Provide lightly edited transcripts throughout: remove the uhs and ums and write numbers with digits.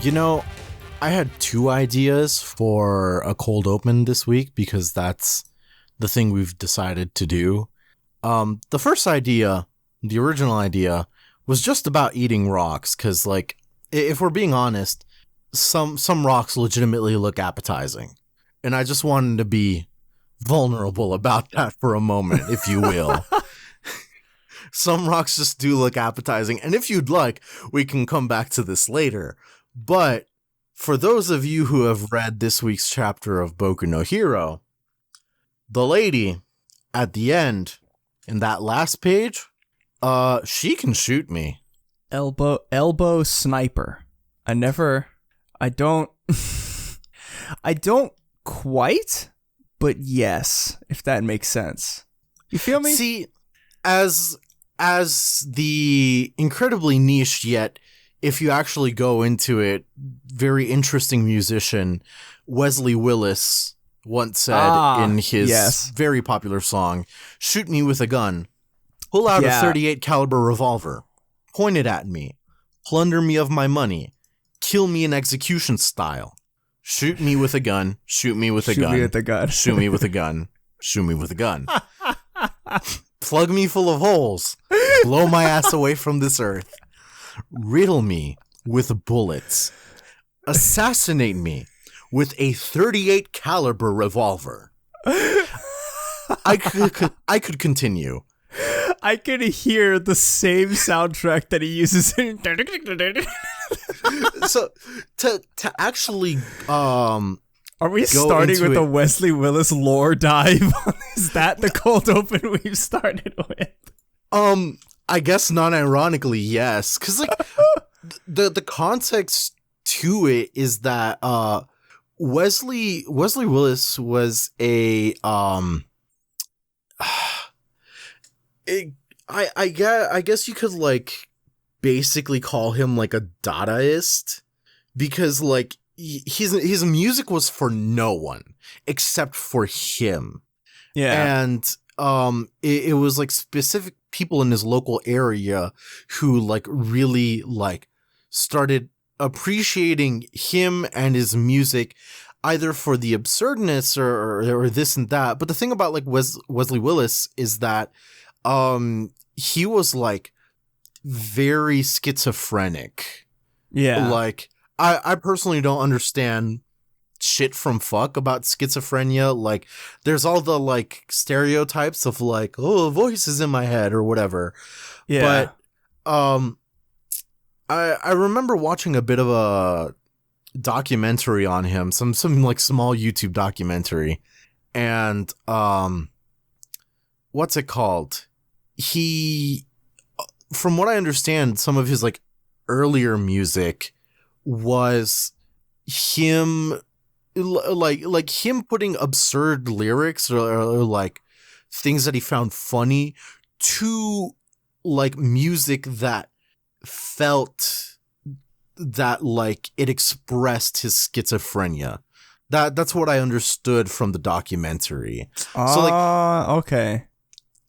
You know, I had two ideas for a cold open this week because that's the thing we've decided to do. The first idea, the original idea, was just about eating rocks because, like, if we're being honest, some rocks legitimately look appetizing. And I just wanted to be vulnerable about that for a moment, if you will. Some rocks just do look appetizing. And if you'd like, we can come back to this later. But for those of you who have read this week's chapter of Boku no Hero, the lady at the end in that last page, she can shoot me. Elbow sniper. I don't quite, but yes, if that makes sense. You feel me? See, as the incredibly niche yet, if you actually go into it, very interesting musician Wesley Willis once said in his very popular song, "Shoot me with a gun. Pull out a .38 caliber revolver. Point it at me. Plunder me of my money. Kill me in execution style. Shoot me with a gun. Shoot me with a gun. Shoot me with a gun. Shoot me with a gun. Shoot me with a gun. Plug me full of holes. Blow my ass away from this earth. Riddle me with bullets. Assassinate me with a .38 caliber revolver." I could continue. I could hear the same soundtrack that he uses in. So to actually are we starting with a Wesley Willis lore dive? Is that the cold open we've started with? I guess non-ironically, yes, because like the context to it is that Wesley Willis was a I guess you could like basically call him like a Dadaist, because like his music was for no one except for him. Yeah. And it was like specific people in his local area who like really like started appreciating him and his music, either for the absurdness or this and that. But the thing about like Wesley Willis is that he was like very schizophrenic. Yeah. Like I personally don't understand shit from fuck about schizophrenia. Like there's all the like stereotypes of like, oh, voices in my head or whatever. Yeah. But I remember watching a bit of a documentary on him, some like small YouTube documentary, and what's it called? He, from what I understand, some of his like earlier music was him like him putting absurd lyrics or like things that he found funny to like music that felt that like it expressed his schizophrenia. That's what I understood from the documentary. So like, okay.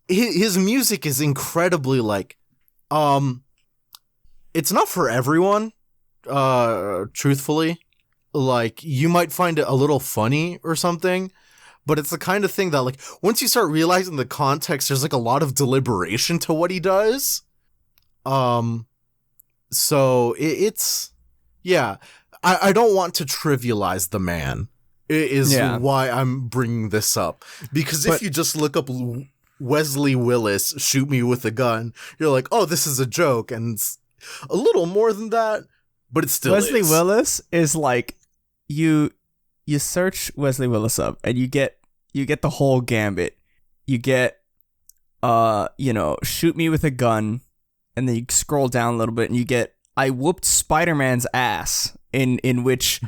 His music is incredibly like, it's not for everyone, truthfully. Like, you might find it a little funny or something, but it's the kind of thing that, like, once you start realizing the context, there's, like, a lot of deliberation to what he does. So, it's... Yeah. I don't want to trivialize the man, is why I'm bringing this up. Because if you just look up Wesley Willis, shoot me with a gun, you're like, oh, this is a joke, and it's a little more than that, but it still Wesley is. Willis is like... You search Wesley Willis up and you get the whole gambit. You get shoot me with a gun, and then you scroll down a little bit and you get I whooped Spider-Man's ass, in which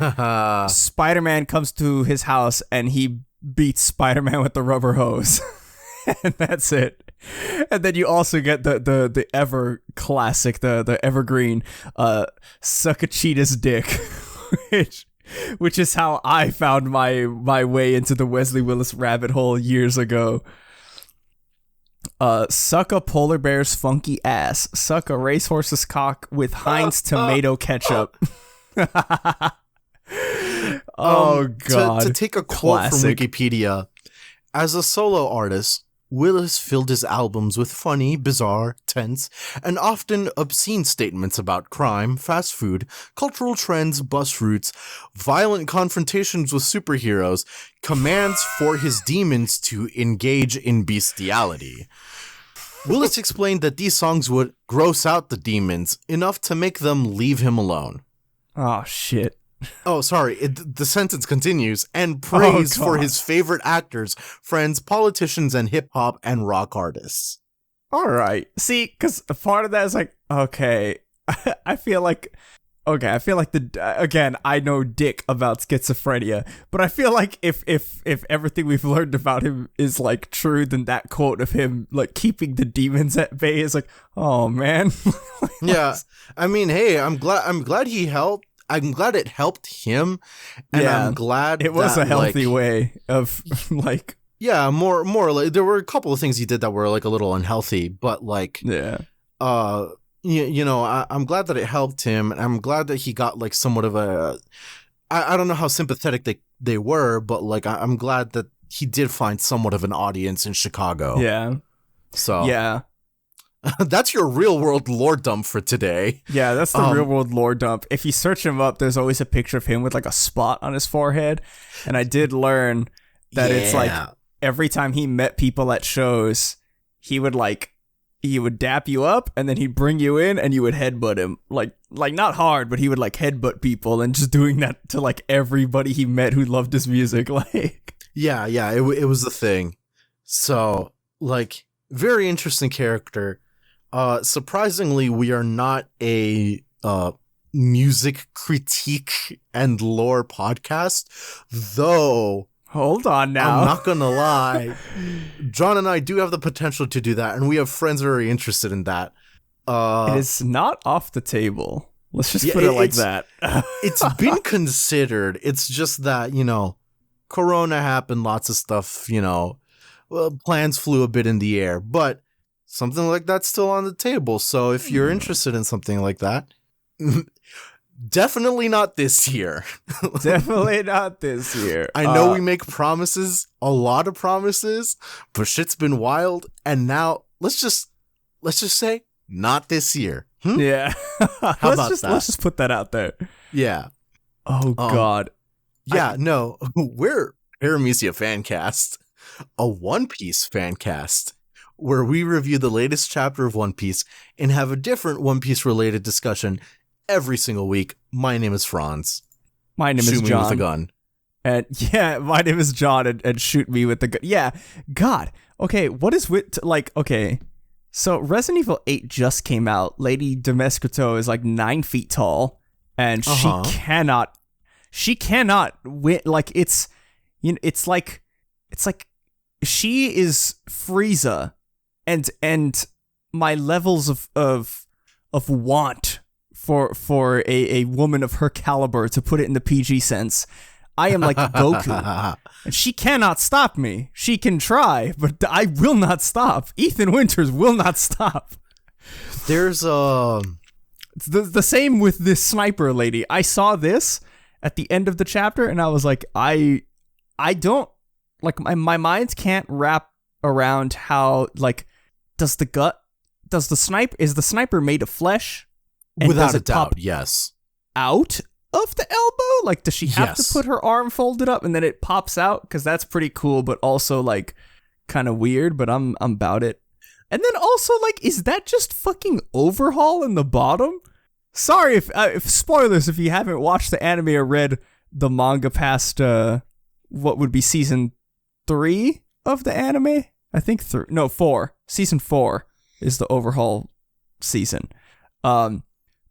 Spider-Man comes to his house and he beats Spider-Man with the rubber hose. And that's it. And then you also get the ever classic, the evergreen suck a cheetah's dick, which is how I found my way into the Wesley Willis rabbit hole years ago. Suck a polar bear's funky ass. Suck a racehorse's cock with Heinz tomato ketchup. Oh god. To take a quote Classic. from Wikipedia, as a solo artist, Willis filled his albums with funny, bizarre, tense, and often obscene statements about crime, fast food, cultural trends, bus routes, violent confrontations with superheroes, commands for his demons to engage in bestiality. Willis explained that these songs would gross out the demons enough to make them leave him alone. Oh shit. Oh, sorry. The sentence continues, and praise for his favorite actors, friends, politicians, and hip-hop and rock artists. All right. See, because a part of that is like, okay, I feel like again, I know dick about schizophrenia, but I feel like if everything we've learned about him is like true, then that quote of him like keeping the demons at bay is like, oh man. Yeah. I mean, hey, I'm glad he helped. I'm glad it helped him, and Yeah, I'm glad it was that, a healthy like, way of like, yeah, more like there were a couple of things he did that were like a little unhealthy, but like, yeah. you know, I'm glad that it helped him, and I'm glad that he got like somewhat of a, I don't know how sympathetic they were, but like I'm glad that he did find somewhat of an audience in Chicago. Yeah. So Yeah. that's your real world lore dump for today. Yeah, that's the real world lore dump. If you search him up, there's always a picture of him with like a spot on his forehead. And I did learn that it's like every time he met people at shows, he would dap you up and then he'd bring you in and you would headbutt him. Like not hard, but he would like headbutt people, and just doing that to like everybody he met who loved his music. Like, yeah, it was the thing. So like, very interesting character. Surprisingly, we are not a music critique and lore podcast, though. Hold on now. I'm not gonna lie. John and I do have the potential to do that, and we have friends very interested in that. It is not off the table. Let's just put it like that. It's been considered. It's just that, you know, Corona happened, lots of stuff, you know, plans flew a bit in the air, but something like that's still on the table. So if you're interested in something like that, definitely not this year. Definitely not this year. I know we make promises, a lot of promises, but shit's been wild. And now let's just say not this year. Yeah. How about that? Let's just put that out there. Yeah. Oh God. Yeah. No, we're Paramecia Fancast, a One Piece fan cast, where we review the latest chapter of One Piece and have a different One Piece related discussion every single week. My name is Franz. My name is Shoot me John. with a gun. And yeah, my name is John, and shoot me with the gun. Yeah. God. Okay. What is with like? Okay. So Resident Evil 8 just came out. Lady Demescrito is like 9 feet tall, and she cannot win. Like it's like she is Frieza, and my levels of want for a woman of her caliber, to put it in the PG sense, I am like Goku. And she cannot stop me. She can try, but I will not stop. Ethan Winters will not stop. There's the same with this sniper lady. I saw this at the end of the chapter, and I was like, I don't like, my mind can't wrap around how, like, is the sniper made of flesh? And without does a it pop doubt, yes. out of the elbow? Like, does she have to Yes. put her arm folded up and then it pops out? Because that's pretty cool, but also like kind of weird. But I'm about it. And then also, like, is that just fucking Overhaul in the bottom? Sorry if spoilers if you haven't watched the anime or read the manga past what would be season 3 of the anime. I think 4. Season 4 is the Overhaul season.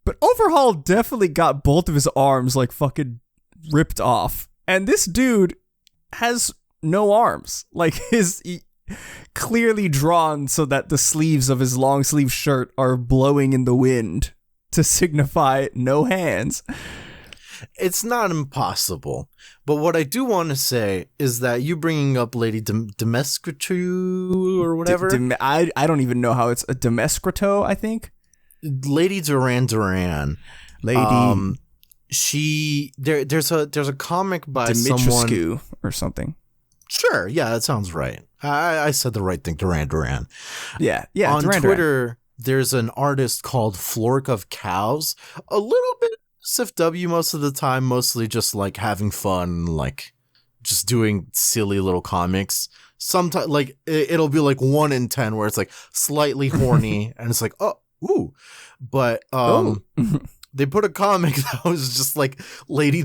But Overhaul definitely got both of his arms like fucking ripped off. And this dude has no arms. Like he clearly drawn so that the sleeves of his long sleeve shirt are blowing in the wind to signify no hands. It's not impossible. But what I do want to say is that you bringing up Lady Demescrito or whatever. I don't even know how it's a Demescrito, I think. Lady Duran Duran. Lady. there's a comic by someone Dimitrescu or something. Sure, yeah, that sounds right. I said the right thing. Duran. Yeah. On Duran. Twitter, there's an artist called Flork of Cows. A little bit SFW most of the time, mostly just like having fun, like just doing silly little comics. Sometimes, like it'll be like 1 in 10 where it's like slightly horny, and it's like, oh, ooh, but they put a comic that was just like Lady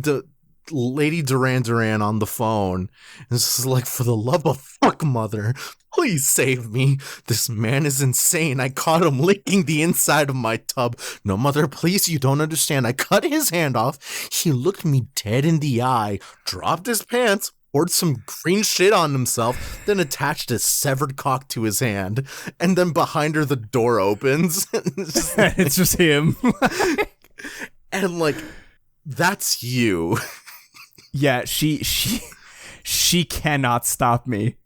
Duran on the phone. And it's just like, for the love of fuck, mother, please save me. This man is insane. I caught him licking the inside of my tub. No, mother, please, you don't understand. I cut his hand off. He looked me dead in the eye, dropped his pants, poured some green shit on himself, then attached a severed cock to his hand. And then behind her, the door opens. It's just him. And like, that's you. Yeah, she cannot stop me.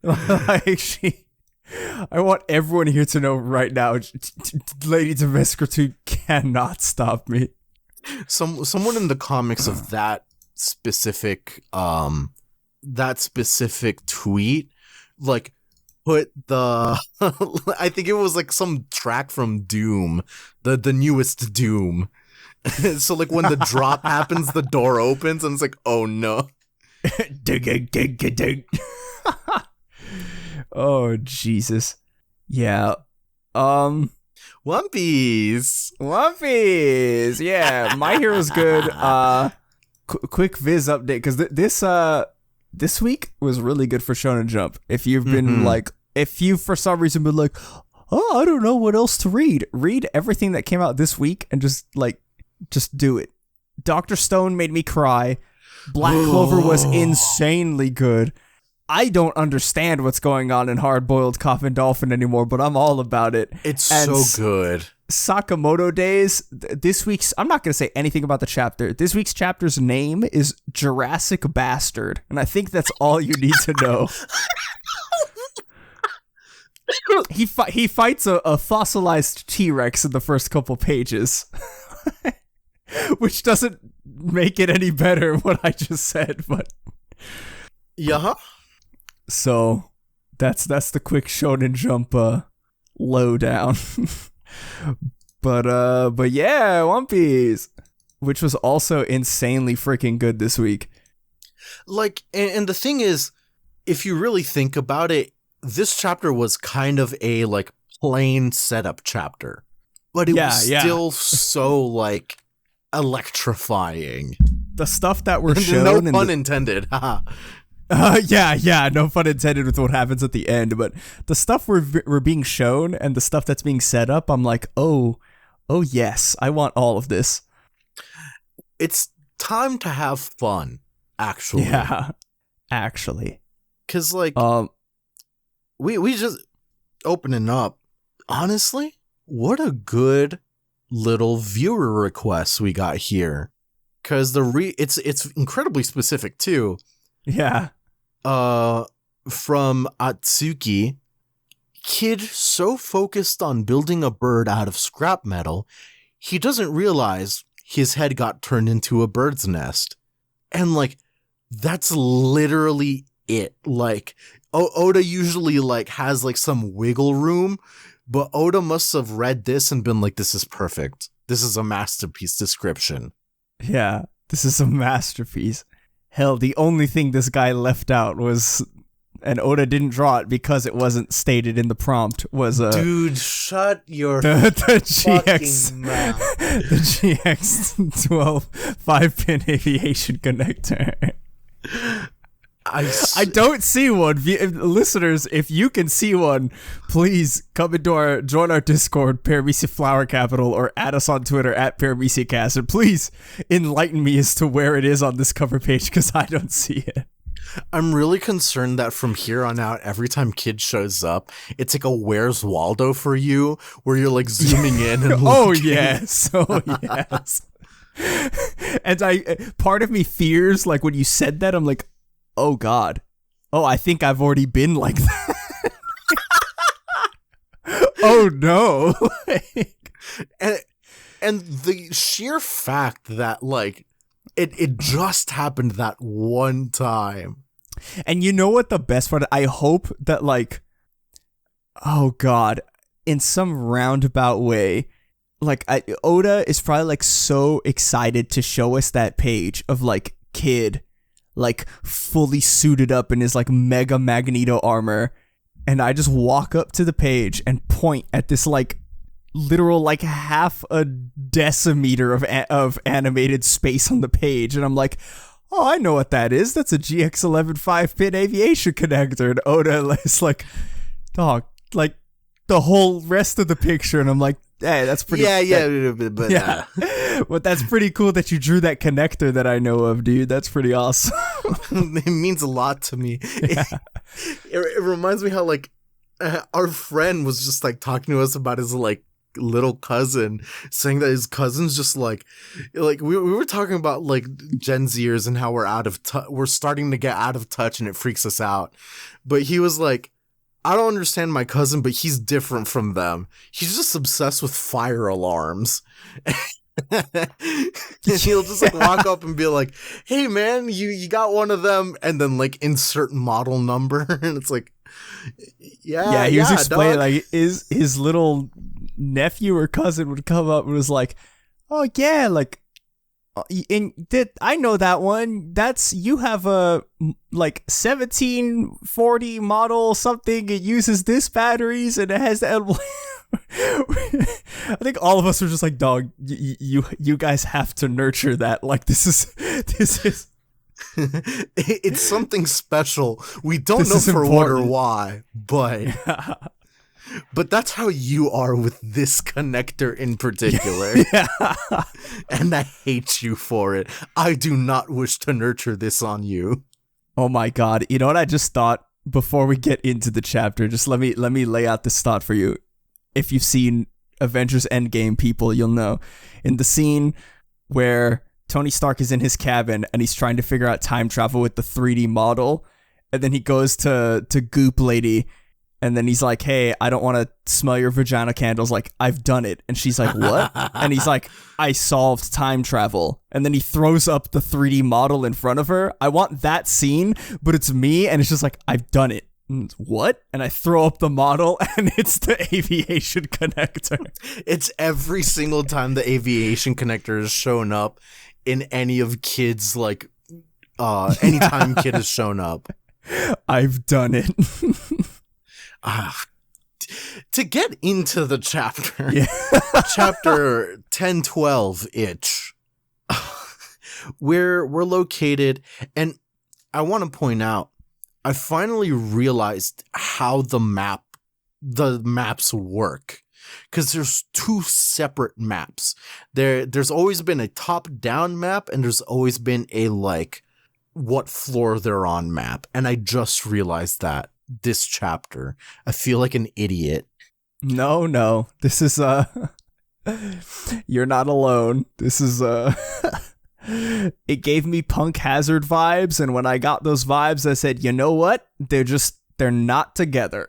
Like I want everyone here to know right now, Lady Dimitrescu cannot stop me. Someone in the comics of that specific tweet, like, put the I think it was like some track from Doom, the newest Doom. So like when the drop happens, the door opens, and it's like, oh no. Oh Jesus. Yeah. One Piece. Yeah, My Hero's good. Quick viz update, because this week was really good for Shonen Jump. If you've been if you for some reason been like, oh, I don't know what else to read everything that came out this week and just do it. Dr. Stone made me cry. Black Clover was insanely good. I don't understand what's going on in Hard Boiled Coffin Dolphin anymore, but I'm all about it. It's so good. Sakamoto Days, this week's, I'm not going to say anything about the chapter. This week's chapter's name is Jurassic Bastard, and I think that's all you need to know. He fights a fossilized T-Rex in the first couple pages. Which doesn't make it any better what I just said, but yeah. So that's the quick Shonen Jump lowdown. But yeah, One Piece, which was also insanely freaking good this week. Like, and the thing is, if you really think about it, this chapter was kind of a like plain setup chapter, but it was still so like electrifying. The stuff that were shown, no pun intended. No pun intended with what happens at the end, but the stuff we're being shown and the stuff that's being set up, I'm like, oh yes, I want all of this. It's time to have fun, actually. Yeah, actually, because like we just opening up. Honestly, what a good little viewer requests we got here, because it's incredibly specific too. Yeah. From Atsuki, kid so focused on building a bird out of scrap metal, he doesn't realize his head got turned into a bird's nest. And like, that's literally it. Like, Oda usually like has like some wiggle room, but Oda must have read this and been like, this is perfect. This is a masterpiece description. Yeah, this is a masterpiece. Hell, the only thing this guy left out was, and Oda didn't draw it because it wasn't stated in the prompt, was dude, shut your the GX mouth. The GX 12 5-pin aviation connector. I don't see one. Listeners, if you can see one, please come into join our Discord, Paramecia Flower Capital, or add us on Twitter at ParameciaCast, and please enlighten me as to where it is on this cover page, because I don't see it. I'm really concerned that from here on out, every time Kid shows up, it's like a Where's Waldo for you, where you're like zooming in and looking. Yes. And part of me fears, like when you said that, I'm like, oh God. Oh, I think I've already been like that. Oh no. And the sheer fact that like It just happened that one time. And you know what the best part? I hope that, like, oh god, in some roundabout way, like, Oda is probably like so excited to show us that page of like Kid, like fully suited up in his like mega Magneto armor, and I just walk up to the page and point at this like literal like half a decimeter of animated space on the page, and I'm like, oh, I know what that is. That's a GX11 5-pin aviation connector. And Oda is like, dog, like the whole rest of the picture, and I'm like, hey, that's pretty. But that's pretty cool that you drew that connector that I know of, dude. That's pretty awesome. It means a lot to me. Yeah. It reminds me how like our friend was just like talking to us about his like little cousin, saying that his cousin's just like we were talking about like Gen Zers and how we're starting to get out of touch and it freaks us out. But he was like, I don't understand my cousin, but he's different from them. He's just obsessed with fire alarms. He'll just like walk up and be like, hey man, you got one of them, and then like insert model number, and it's like, he was explaining, dog. Like his little nephew or cousin would come up and was like, oh yeah, like, I know that one. That's, you have a like 1740 model something. It uses this batteries and it has the. I think all of us are just like, dog, you guys have to nurture that. Like this is. It's something special. We don't know for important. What or why, but that's how you are with this connector in particular. Yeah. And I hate you for it. I do not wish to nurture this on you. Oh my god. You know what I just thought before we get into the chapter? Just let me lay out this thought for you. If you've seen Avengers Endgame, people, you'll know. In the scene where Tony Stark is in his cabin and he's trying to figure out time travel with the 3D model, and then he goes to Goop Lady, and then he's like, hey, I don't want to smell your vagina candles. Like, I've done it. And she's like, what? And he's like, I solved time travel. And then he throws up the 3D model in front of her. I want that scene, but it's me. And it's just like, I've done it. And what? And I throw up the model, and it's the aviation connector. It's every single time the aviation connector has shown up in any of Kid's, like, anytime Kid has shown up. I've done it. To get into the chapter, chapter 1012 itch, we're located, and I want to point out, I finally realized how the maps work, because there's two separate maps. There's always been a top-down map, and there's always been a like what floor they're on map, and I just realized that this chapter. I feel like an idiot. No. This is you're not alone. This is it gave me Punk Hazard vibes, and when I got those vibes, I said, you know what? They're not together.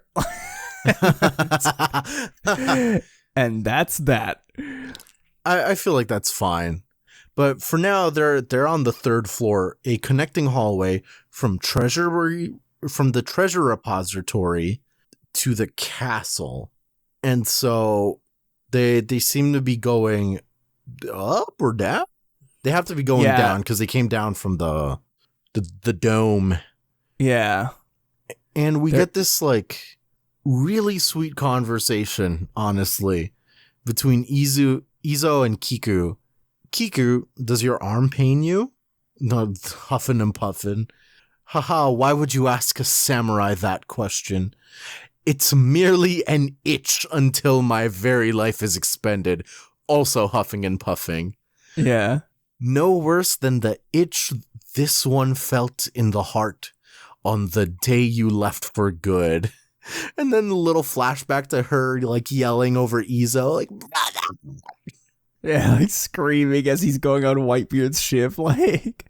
And that's that. I feel like that's fine. But for now, they're on the third floor, a connecting hallway from the treasure repository to the castle. And so they seem to be going up or down. They have to be going down because they came down from the dome. Yeah. And we get this like really sweet conversation, honestly, between Izo and Kiku. Kiku, does your arm pain you? No, huffing and puffing. Haha, why would you ask a samurai that question? It's merely an itch until my very life is expended. Also huffing and puffing. Yeah. No worse than the itch this one felt in the heart on the day you left for good. And then a little flashback to her like yelling over Izo, like, yeah, like screaming as he's going on Whitebeard's ship, like,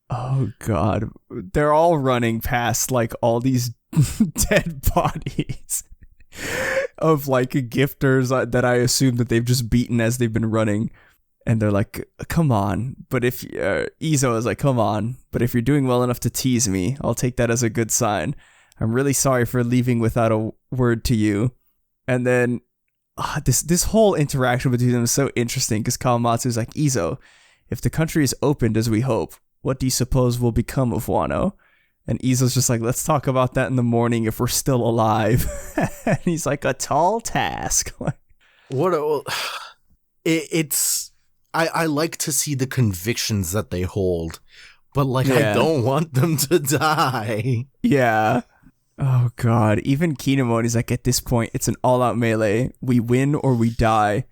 oh god, they're all running past like all these dead bodies of like gifters that I assume that they've just beaten as they've been running. And they're like, come on. But if Izo is like, come on. But if you're doing well enough to tease me, I'll take that as a good sign. I'm really sorry for leaving without a word to you. And then this whole interaction between them is so interesting because Kawamatsu is like, Izo, if the country is opened as we hope, what do you suppose will become of Wano? And Izo's just like, let's talk about that in the morning if we're still alive. And he's like, a tall task. I like to see the convictions that they hold, but I don't want them to die. Yeah. Oh god. Even Kinemon is like, at this point, it's an all-out melee. We win or we die.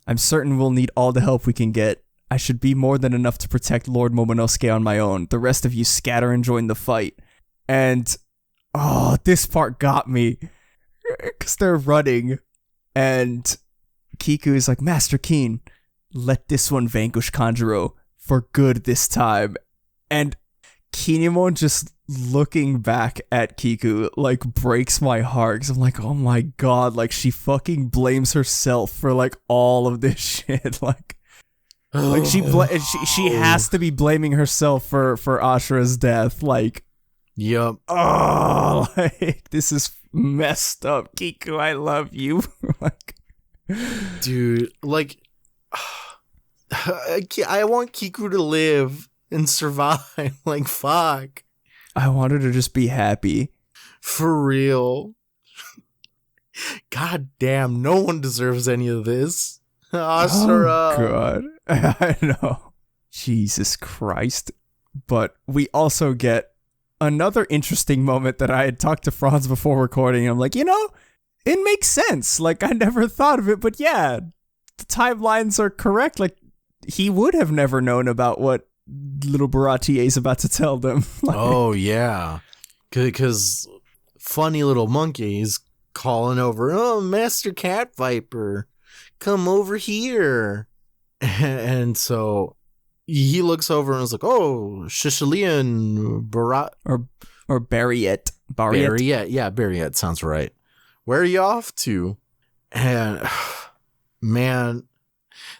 I'm certain we'll need all the help we can get. I should be more than enough to protect Lord Momonosuke on my own. The rest of you scatter and join the fight. And, this part got me. Because they're running. And Kiku is like, Master Keen, let this one vanquish Kanjuro for good this time. And Kinemon just looking back at Kiku, breaks my heart. Because I'm like, oh my god, she fucking blames herself for, all of this shit. She has to be blaming herself for Ashura's death. Yep. Oh, this is messed up. Kiku, I love you. Dude, I want Kiku to live and survive. Fuck. I want her to just be happy. For real. God damn, no one deserves any of this. Asura. Oh, God. I know. Jesus Christ. But we also get another interesting moment that I had talked to Franz before recording. And I'm like, it makes sense. I never thought of it, but yeah, the timelines are correct. He would have never known about what little Baratier is about to tell them. Oh, yeah. Because funny little monkey is calling over, oh, Master Cat Viper, come over here. And so he looks over and is like, oh, Shishalian Barat. Or Barriet. Barriet. Yeah, Barriet sounds right. Where are you off to? And man,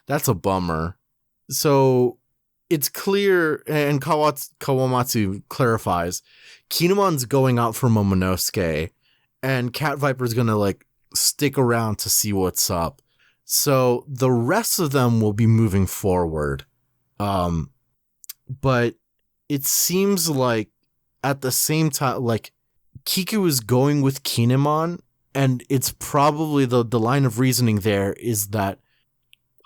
that's a bummer. So it's clear, and Kawamatsu clarifies, Kinemon's going out for Momonosuke, and Cat Viper's gonna stick around to see what's up. So the rest of them will be moving forward. But it seems like at the same time, Kiku is going with Kinemon, and it's probably the line of reasoning there is that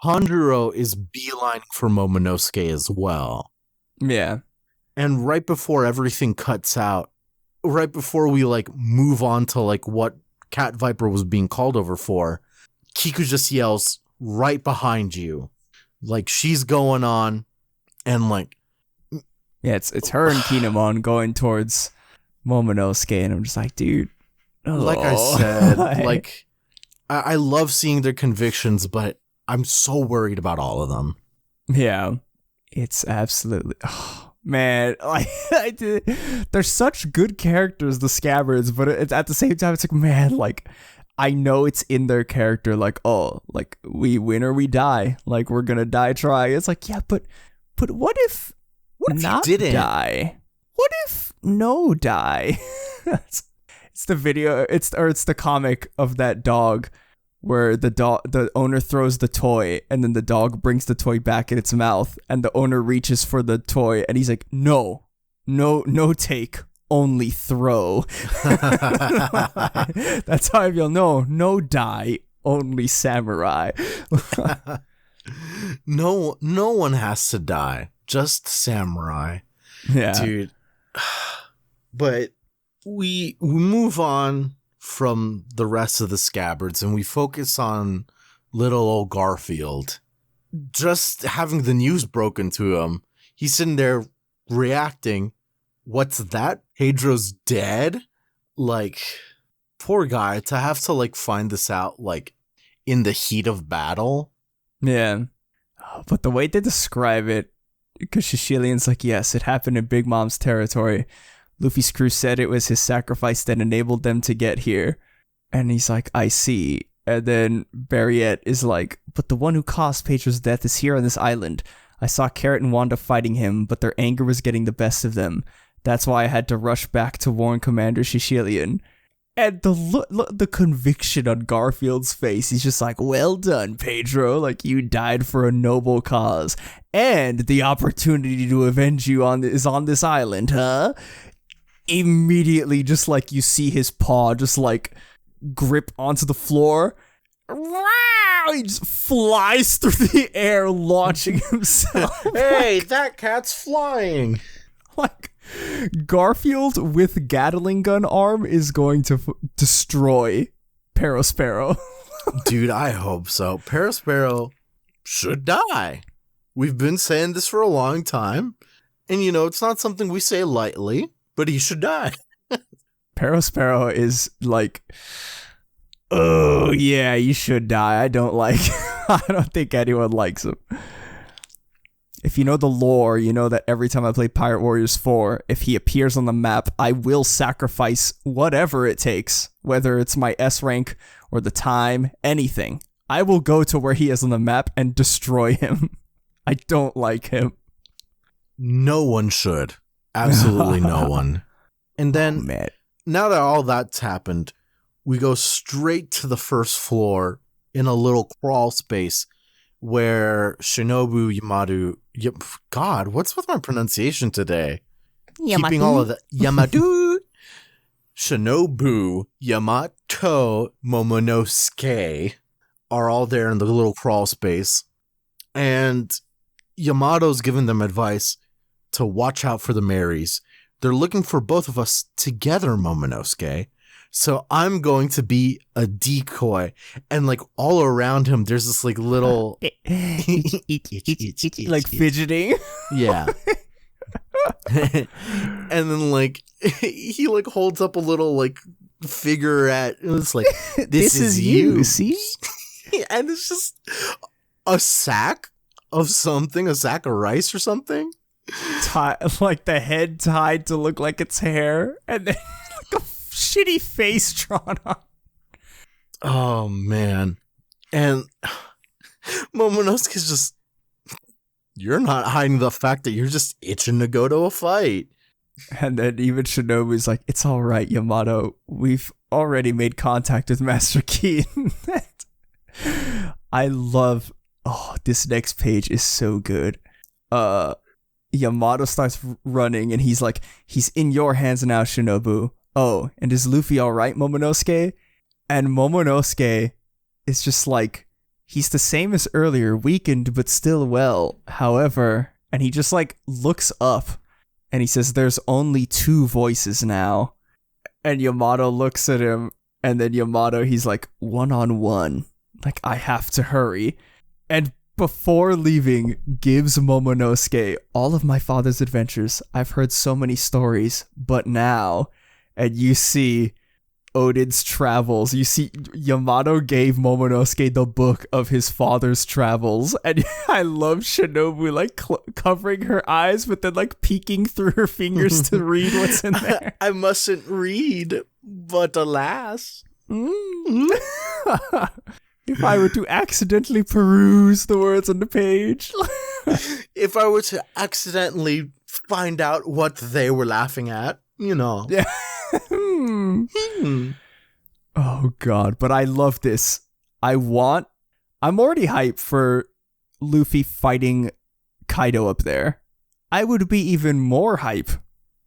Tanjiro is beelining for Momonosuke as well. Yeah. And right before everything cuts out, right before we move on to what Cat Viper was being called over for, Kiku just yells, right behind you. She's going on, and yeah, it's her and Kinemon going towards Momonosuke, and I'm just like, dude. Oh. Like I said, I love seeing their convictions, but I'm so worried about all of them. Yeah, it's absolutely, man, they're such good characters, the Scabbards, but it's at the same time, it's man, I know it's in their character, we win or we die, we're gonna die trying. It's yeah, but what if not didn't die? What if no die? It's the video, it's the comic of that dog where the owner throws the toy and then the dog brings the toy back in its mouth and the owner reaches for the toy and he's like, no no take, only throw. That's how I feel. No die, only samurai. No one has to die, just samurai. Yeah, dude. But we move on from the rest of the Scabbards and we focus on little old Garfield. Just having the news broken to him, he's sitting there reacting. What's that? Pedro's dead? Poor guy to have to find this out in the heat of battle. Yeah. But the way they describe it, because Shishilian's yes, it happened in Big Mom's territory. Luffy's crew said it was his sacrifice that enabled them to get here. And he's like, I see. And then Barriette is like, but the one who caused Pedro's death is here on this island. I saw Carrot and Wanda fighting him, but their anger was getting the best of them. That's why I had to rush back to warn Commander Shishilian. And the conviction on Garfield's face, he's just like, well done, Pedro. Like, you died for a noble cause. And the opportunity to avenge you is on this island, huh? Immediately, just like you see his paw just like grip onto the floor. He just flies through the air, launching himself. Hey, that cat's flying. Like, Garfield with Gatling gun arm is going to destroy Parasparrow. Dude, I hope so. Parasparrow should die. We've been saying this for a long time. And, it's not something we say lightly, but he should die. Parasparrow is like, oh, yeah, you should die. I don't think anyone likes him. If you know the lore, you know that every time I play Pirate Warriors 4, if he appears on the map, I will sacrifice whatever it takes, whether it's my S rank or the time, anything. I will go to where he is on the map and destroy him. I don't like him. No one should. Absolutely no one. And then, now that all that's happened, we go straight to the first floor in a little crawl space where Shinobu Yamadu... God, what's with my pronunciation today? Keeping all of the... Yamadu... Shinobu Yamato Momonosuke are all there in the little crawl space. And Yamato's giving them advice to watch out for the Marys. They're looking for both of us together, Momonosuke. So I'm going to be a decoy. And like all around him, there's this like little... like fidgeting. Yeah. And then like he like holds up a little like figure at... It's like, this is you. See? And it's just a sack of something, a sack of rice or something. Like the head tied to look like it's hair. And then like a shitty face drawn on. Oh, man. And Momonosuke's just... You're not hiding the fact that you're just itching to go to a fight. And then even Shinobu's like, it's all right, Yamato. We've already made contact with Master Key. I love... Oh, this next page is so good. Yamato starts running and he's like, he's in your hands now, Shinobu. Oh, and is Luffy all right, Momonosuke? And Momonosuke is just like, he's the same as earlier, weakened but still well. However, and he just like looks up and he says, there's only two voices now. And Yamato looks at him and then Yamato, he's like, one-on-one. Like, I have to hurry. And before leaving, gives Momonosuke all of my father's adventures. I've heard so many stories, but now, and you see Odin's travels. You see Yamato gave Momonosuke the book of his father's travels, and I love Shinobu like covering her eyes, but then like peeking through her fingers to read what's in there. I mustn't read, but alas. If I were to accidentally peruse the words on the page. If I were to accidentally find out what they were laughing at, Yeah. Oh, God. But I love this. I'm already hyped for Luffy fighting Kaido up there. I would be even more hype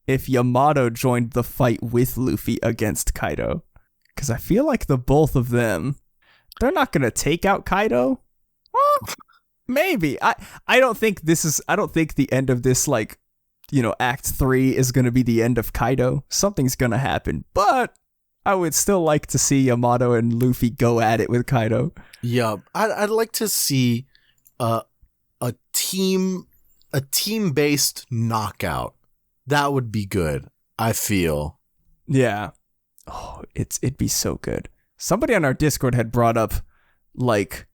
if Yamato joined the fight with Luffy against Kaido. Because I feel like the both of them... They're not going to take out Kaido? Well, maybe. I don't think the end of this, like, Act 3 is going to be the end of Kaido. Something's going to happen. But I would still like to see Yamato and Luffy go at it with Kaido. Yeah, I'd like to see a team-based knockout. That would be good, I feel. Yeah. Oh, it'd be so good. Somebody on our Discord had brought up, like,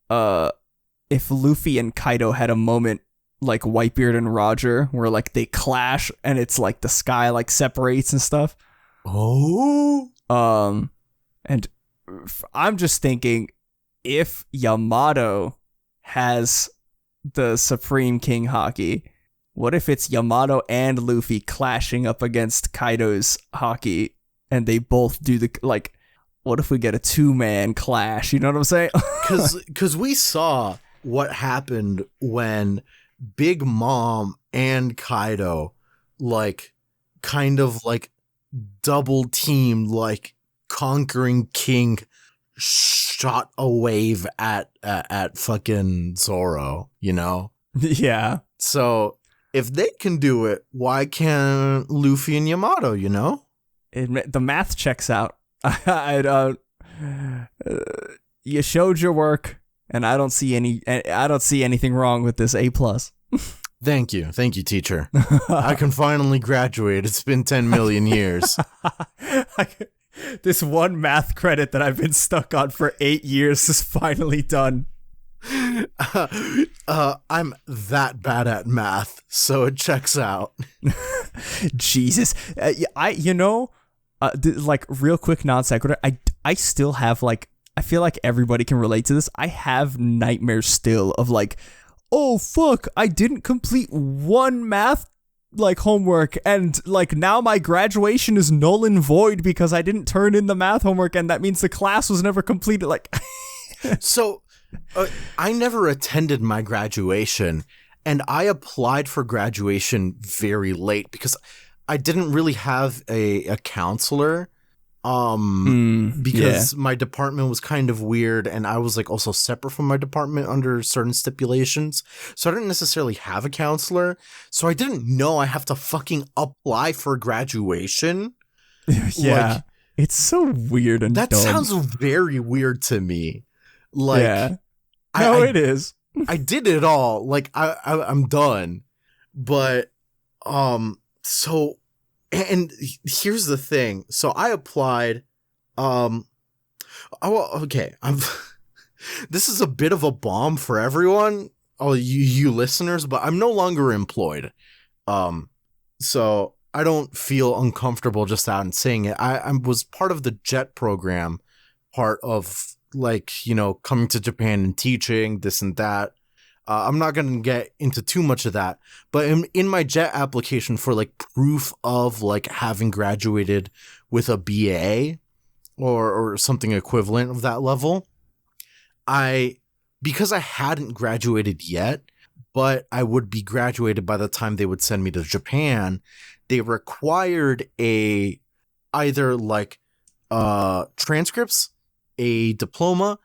if Luffy and Kaido had a moment like Whitebeard and Roger, where, like, they clash and it's, like, the sky, like, separates and stuff. Oh? And I'm just thinking, if Yamato has the Supreme King Haki, what if it's Yamato and Luffy clashing up against Kaido's Haki, and they both do the, like, what if we get a 2-man clash? You know what I'm saying? Because we saw what happened when Big Mom and Kaido, like, kind of, like, double teamed, like, Conquering King shot a wave at fucking Zoro, you know? Yeah. So if they can do it, why can't Luffy and Yamato, you know? The math checks out. I don't. You showed your work, and I don't see anything wrong with this A+. Thank you, teacher. I can finally graduate. It's been 10 million years. This one math credit that I've been stuck on for 8 years is finally done. I'm that bad at math, so it checks out. Jesus, like, real quick non sequitur. I still have, like, I feel like everybody can relate to this. I have nightmares still of, like, oh fuck, I didn't complete one math, like, homework, and, like, now my graduation is null and void because I didn't turn in the math homework, and that means the class was never completed. Like, so I never attended my graduation, and I applied for graduation very late because I didn't really have a counselor. Because my department was kind of weird, and I was, like, also separate from my department under certain stipulations. So I didn't necessarily have a counselor. So I didn't know I have to fucking apply for graduation. Yeah. Like, it's so weird and that dumb. sounds very weird to me. Like, yeah. No, it is. I did it all. Like, I'm done. But, so... And here's the thing. So I applied. Okay. This is a bit of a bomb for everyone, all you listeners, but I'm no longer employed. So I don't feel uncomfortable just out and saying it. I was part of the JET program, part of, like, you know, coming to Japan and teaching this and that. I'm not going to get into too much of that, but in my JET application for, like, proof of, like, having graduated with a BA or something equivalent of that level, because I hadn't graduated yet, but I would be graduated by the time they would send me to Japan, they required either, like, transcripts, a diploma,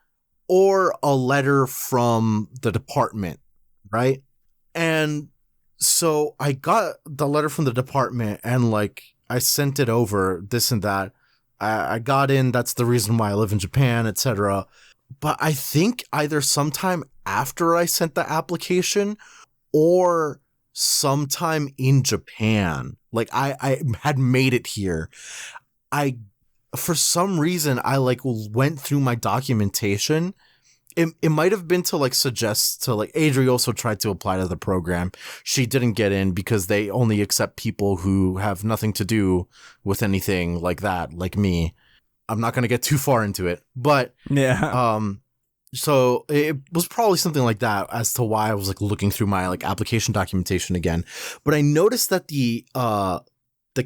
or a letter from the department, right? And so I got the letter from the department, and, like, I sent it over, this and that. I got in, that's the reason why I live in Japan, etc. But I think either sometime after I sent the application or sometime in Japan, like, I had made it here, for some reason, I, like, went through my documentation. It might have been to, like, suggest to, like, Adri also tried to apply to the program. She didn't get in because they only accept people who have nothing to do with anything like that, like me. I'm not going to get too far into it, but yeah. So it was probably something like that as to why I was, like, looking through my, like, application documentation again. But I noticed that the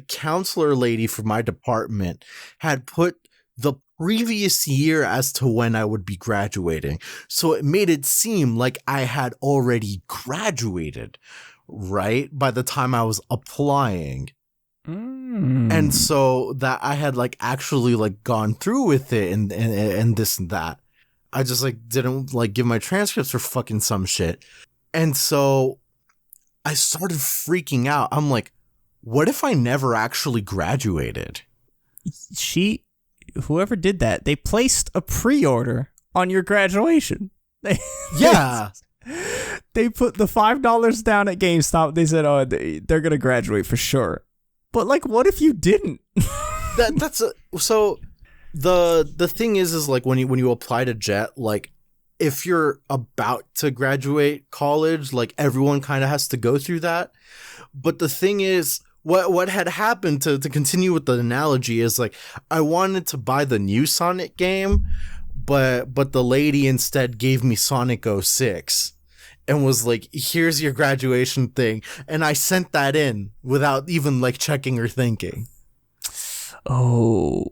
counselor lady for my department had put the previous year as to when I would be graduating. So it made it seem like I had already graduated, right? By the time I was applying. And so that I had, like, actually, like, gone through with it and this and that. I just, like, didn't, like, give my transcripts for fucking some shit. And so I started freaking out. I'm like, what if I never actually graduated? Whoever did that, they placed a pre-order on your graduation. Yeah. They put the $5 down at GameStop. They said, oh, they're going to graduate for sure. But, like, what if you didn't? So the thing is like, when you apply to JET, like, if you're about to graduate college, like, everyone kind of has to go through that. But the thing is, what had happened, to continue with the analogy, is like I wanted to buy the new Sonic game, but the lady instead gave me Sonic 06 and was like, here's your graduation thing, and I sent that in without even like checking or thinking. Oh,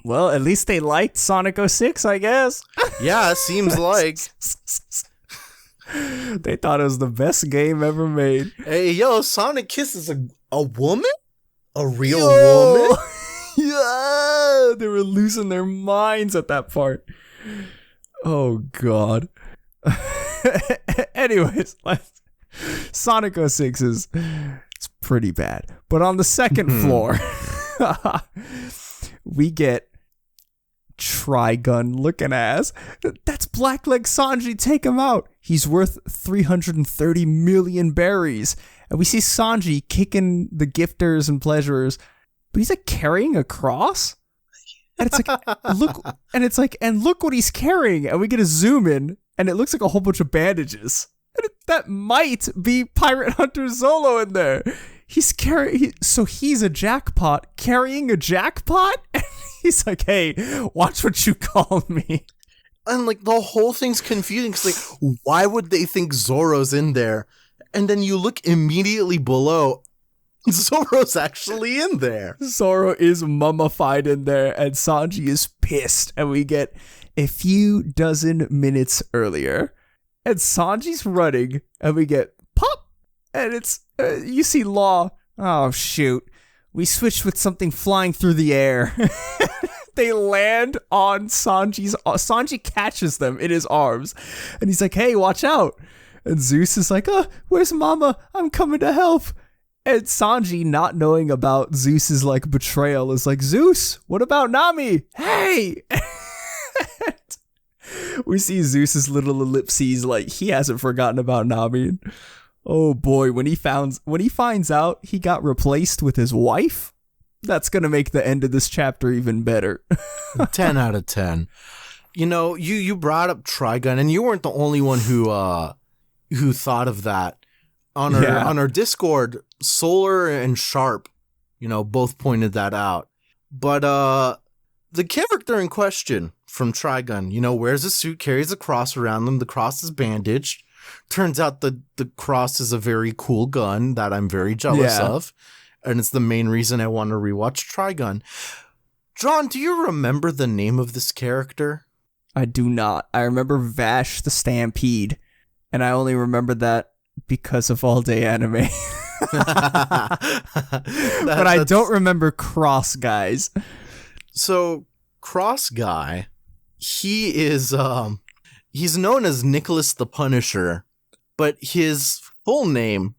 well, at least they liked Sonic 06, I guess. Yeah, seems like. They thought it was the best game ever made. Hey, yo, Sonic kisses a woman? A real woman? Yeah, they were losing their minds at that part. Oh, God. Anyways, Sonic 06 it's pretty bad. But on the second floor, we get Trigun looking ass. That's Blackleg Sanji. Take him out. He's worth 330 million berries. And we see Sanji kicking the gifters and pleasurers, but he's like carrying a cross. And it's like, look what he's carrying. And we get a zoom in, and it looks like a whole bunch of bandages. And that might be Pirate Hunter Zolo in there. He's he's a jackpot carrying a jackpot. And he's like, hey, watch what you call me. And like the whole thing's confusing because like, why would they think Zoro's in there? And then you look immediately below, Zoro's actually in there. Zoro is mummified in there, and Sanji is pissed. And we get a few dozen minutes earlier, and Sanji's running, and we get pop, and it's you see Law. Oh shoot, we switched with something flying through the air. They land on Sanji catches them in his arms, and he's like, hey, watch out. And Zeus is like, where's Mama? I'm coming to help. And Sanji, not knowing about Zeus's like betrayal, is like, Zeus, what about Nami? Hey! We see Zeus's little ellipses, like he hasn't forgotten about Nami. Oh boy, when he finds out he got replaced with his wife, that's gonna make the end of this chapter even better. 10 out of 10. You know, you brought up Trigun, and you weren't the only one who thought of that. On our Discord, Solar and Sharp, both pointed that out. But the character in question from Trigun, wears a suit, carries a cross around them. The cross is bandaged. Turns out the cross is a very cool gun that I'm very jealous of. And it's the main reason I want to rewatch Trigun. John, do you remember the name of this character? I do not. I remember Vash the Stampede. And I only remember that because of All Day Anime. But I don't remember Cross Guys. So Cross Guy, he is he's known as Nicholas the Punisher, but his full name,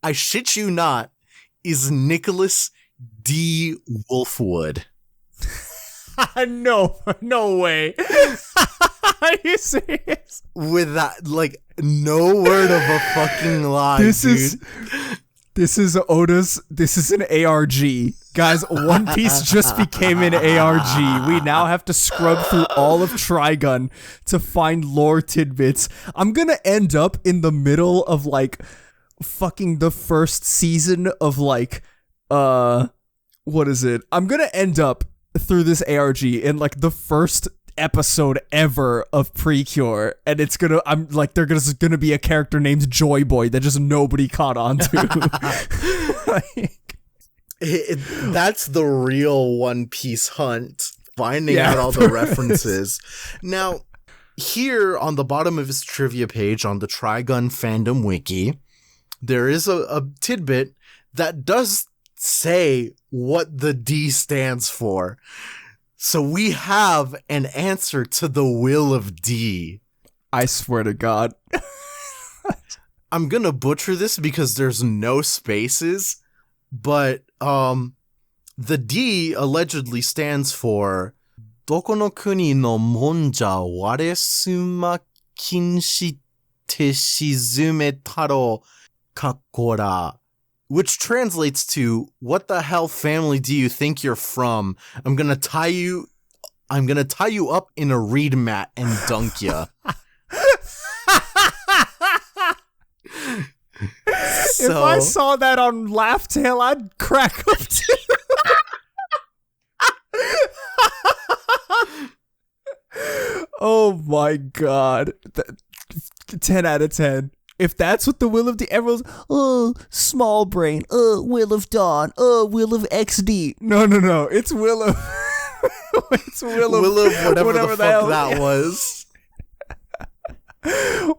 I shit you not, is Nicholas D. Wolfwood. No way. Are you serious? With that, like, no word of a fucking lie, This is Oda's, this is an ARG. Guys, One Piece just became an ARG. We now have to scrub through all of Trigun to find lore tidbits. I'm gonna end up in the middle of, like, fucking the first season of, like, what is it? I'm gonna end up through this ARG in, like, the first episode ever of Precure, and it's gonna, I'm like, there's gonna be a character named Joy Boy that just nobody caught on to. That's the real One Piece hunt, finding out all the references. Now, here on the bottom of his trivia page on the Trigun fandom wiki, there is a tidbit that does say what the D stands for. So we have an answer to the will of D. I swear to God. I'm gonna butcher this because there's no spaces, but the D allegedly stands for Doko no kuni no monja waresuma kinshi te shizume taro kakora, which translates to, what the hell family do you think you're from? I'm gonna tie you up in a reed mat and dunk ya. If I saw that on Laugh Tale, I'd crack up too. Oh my god. 10 out of 10. If that's what the will of the everyone's, small brain, will of Dawn, will of XD. No. It's will of it's will of whatever the fuck that was.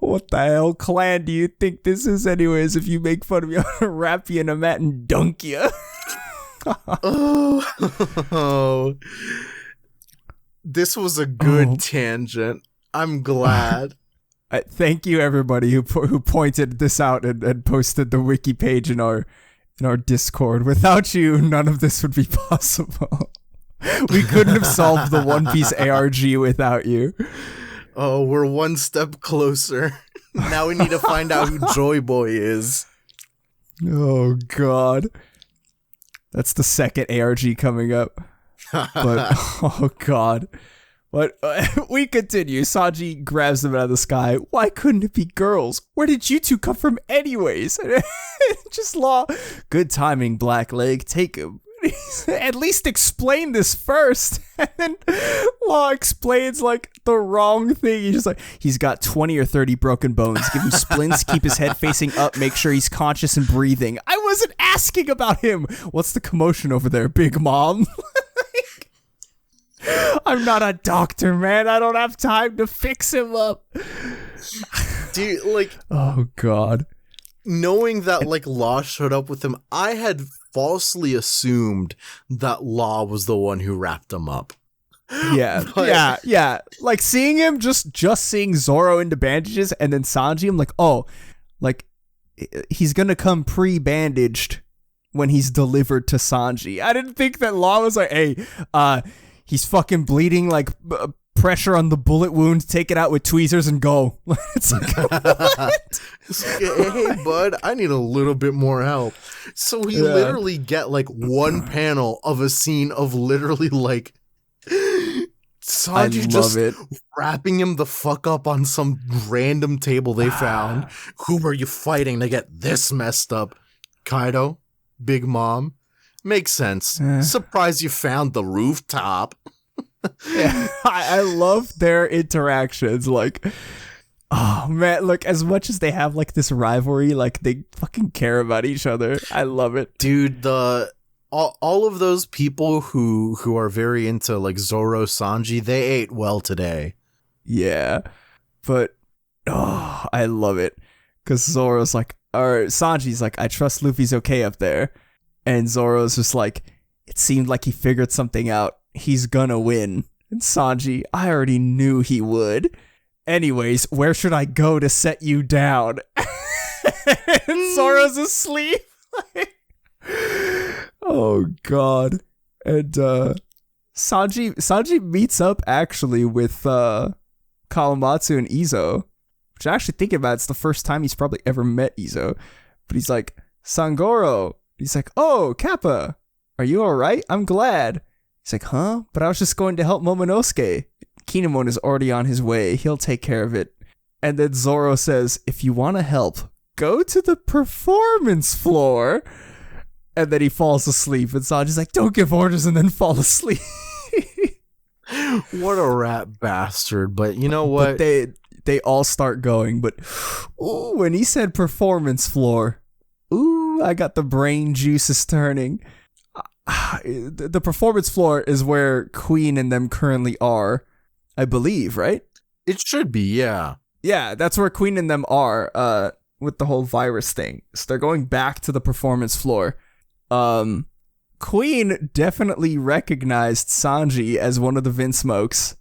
What the hell clan do you think this is anyways? If you make fun of me, I'm gonna wrap you in a mat and dunk you. Oh. This was a good tangent. I'm glad. Thank you, everybody who pointed this out and posted the wiki page in our Discord. Without you, none of this would be possible. We couldn't have solved the One Piece ARG without you. Oh, we're one step closer. Now we need to find out who Joy Boy is. Oh, God. That's the second ARG coming up. But, oh, God. But we continue. Sanji grabs them out of the sky. Why couldn't it be girls? Where did you two come from anyways? Just Law. Good timing, Blackleg. Take him. At least explain this first. And then Law explains like the wrong thing. He's just like, he's got 20 or 30 broken bones. Give him splints, keep his head facing up, make sure he's conscious and breathing. I wasn't asking about him. What's the commotion over there, Big Mom? I'm not a doctor, man. I don't have time to fix him up. Dude, like, oh God. Knowing that like Law showed up with him, I had falsely assumed that Law was the one who wrapped him up. Yeah, yeah. Like seeing him, just seeing Zoro into bandages, and then Sanji, I'm like, oh, like he's gonna come pre-bandaged when he's delivered to Sanji. I didn't think that Law was like, hey, he's fucking bleeding, like pressure on the bullet wound, take it out with tweezers and go. It's like, what? It's like, hey, bud, I need a little bit more help. So we literally get like one panel of a scene of literally like Sanji just wrapping him the fuck up on some random table they found. Who are you fighting to get this messed up? Kaido? Big Mom? Makes sense. Surprised you found the rooftop. Yeah, I love their interactions. Like, oh man, look, as much as they have like this rivalry, like they fucking care about each other. I love it, dude. All of those people who are very into like Zoro, Sanji, they ate well today. Yeah, but I love it because Zoro's like, or Sanji's like, I trust Luffy's okay up there, and Zoro's just like, it seemed like he figured something out. He's gonna win. And Sanji, I already knew he would. Anyways, where should I go to set you down? And Zoro's asleep. Oh God. And Sanji meets up actually with Kawamatsu and Izo. Which I actually think about, it's the first time he's probably ever met Izo. But he's like, Sangoro. He's like, oh, Kappa, are you alright? I'm glad. He's like, huh? But I was just going to help Momonosuke. Kinemon is already on his way. He'll take care of it. And then Zoro says, if you want to help, go to the performance floor. And then he falls asleep. And Sanji's like, don't give orders and then fall asleep. What a rat bastard. But you know what? But they all start going. But ooh, when he said performance floor, ooh, I got the brain juices turning. The performance floor is where Queen and them currently are, I believe, right? It should be, yeah. Yeah, that's where Queen and them are, with the whole virus thing. So they're going back to the performance floor. Queen definitely recognized Sanji as one of the Vinsmokes,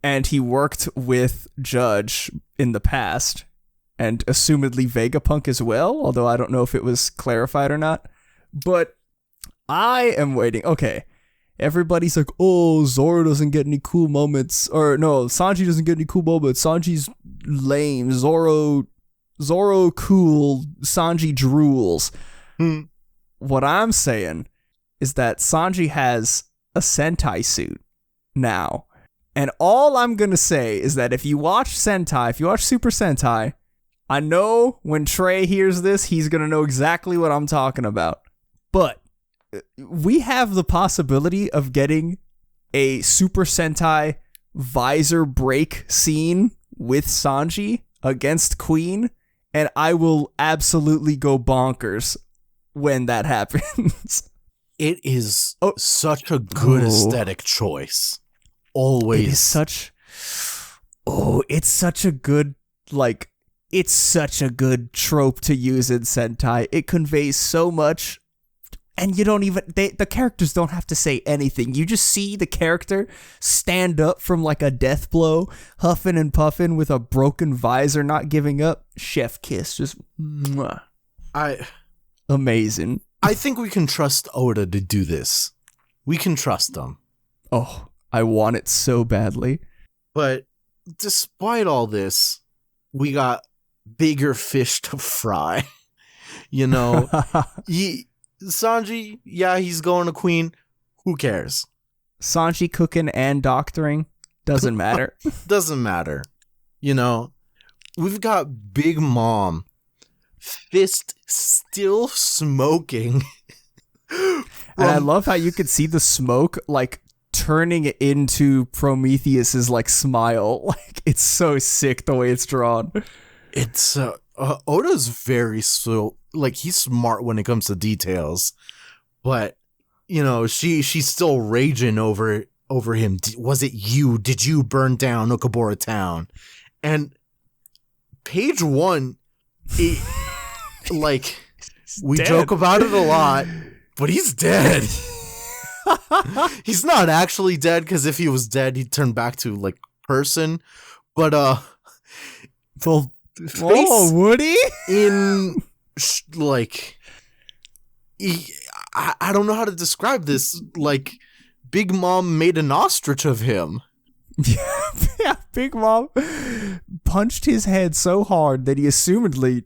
and he worked with Judge in the past, and assumedly Vegapunk as well, although I don't know if it was clarified or not. But I am waiting. Okay. Everybody's like, oh, Zoro doesn't get any cool moments. Or no, Sanji doesn't get any cool moments. Sanji's lame. Zoro cool. Sanji drools. What I'm saying is that Sanji has a Sentai suit now. And all I'm going to say is that if you watch Sentai, if you watch Super Sentai, I know when Trey hears this, he's going to know exactly what I'm talking about. But we have the possibility of getting a Super Sentai Visor break scene with Sanji against Queen, and I will absolutely go bonkers when that happens. It is such a good aesthetic choice. Always. It is such... it's such a good, like... It's such a good trope to use in Sentai. It conveys so much, and you don't even... the characters don't have to say anything. You just see the character stand up from like a death blow, huffing and puffing with a broken visor, not giving up. Chef kiss. Just... mwah. Amazing. I think we can trust Oda to do this. We can trust them. Oh, I want it so badly. But despite all this, we got bigger fish to fry. You know, Sanji, yeah, he's going to Queen. Who cares? Sanji cooking and doctoring doesn't matter. Doesn't matter. You know, we've got Big Mom, fist still smoking. And I love how you could see the smoke like turning into Prometheus's like smile. Like it's so sick the way it's drawn. It's Oda's very like he's smart when it comes to details, but you know she's still raging over him. Was it you? Did you burn down Ukabura Town? And page 1, like we joke about it a lot, but he's dead. He's not actually dead, because if he was dead, he'd turn back to like person. But would he? In like, I don't know how to describe this. Like, Big Mom made an ostrich of him. Yeah, Big Mom punched his head so hard that he assumedly